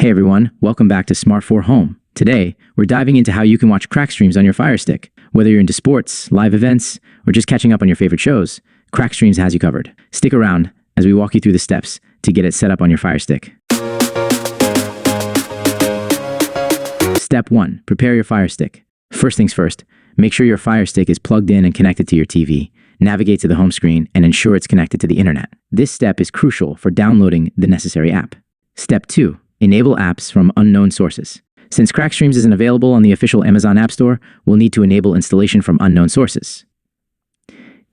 Hey everyone, welcome back to Smart 4 Home. Today, we're diving into how you can watch CrackStreams on your FireStick. Whether you're into sports, live events, or just catching up on your favorite shows, CrackStreams has you covered. Stick around as we walk you through the steps to get it set up on your FireStick. Step 1. Prepare your FireStick. First things first, make sure your FireStick is plugged in and connected to your TV. Navigate to the home screen and ensure it's connected to the internet. This step is crucial for downloading the necessary app. Step 2. Enable apps from unknown sources. Since CrackStreams isn't available on the official Amazon App Store, we'll need to enable installation from unknown sources.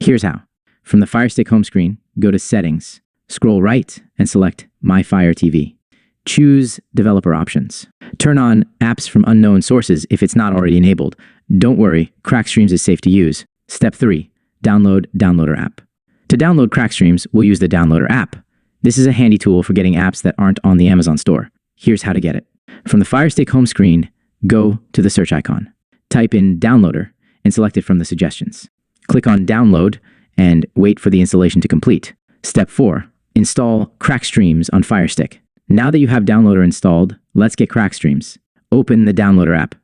Here's how. From the FireStick home screen, go to Settings, scroll right, and select My Fire TV. Choose Developer Options. Turn on Apps from Unknown Sources if it's not already enabled. Don't worry, CrackStreams is safe to use. Step 3. Download Downloader app. To download CrackStreams, we'll use the Downloader app. This is a handy tool for getting apps that aren't on the Amazon store. Here's how to get it. From the FireStick home screen, go to the search icon. Type in Downloader and select it from the suggestions. Click on Download and wait for the installation to complete. Step 4. Install CrackStreams on FireStick. Now that you have Downloader installed, let's get CrackStreams. Open the Downloader app.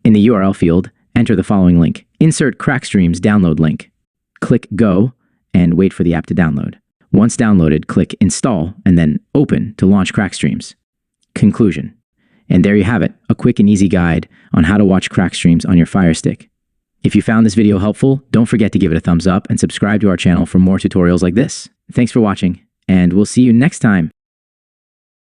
In the URL field, enter the following link. Insert CrackStreams download link. Click Go and wait for the app to download. Once downloaded, click Install and then Open to launch CrackStreams. Conclusion. And there you have it, a quick and easy guide on how to watch CrackStreams on your FireStick. If you found this video helpful, don't forget to give it a thumbs up and subscribe to our channel for more tutorials like this. Thanks for watching, and we'll see you next time.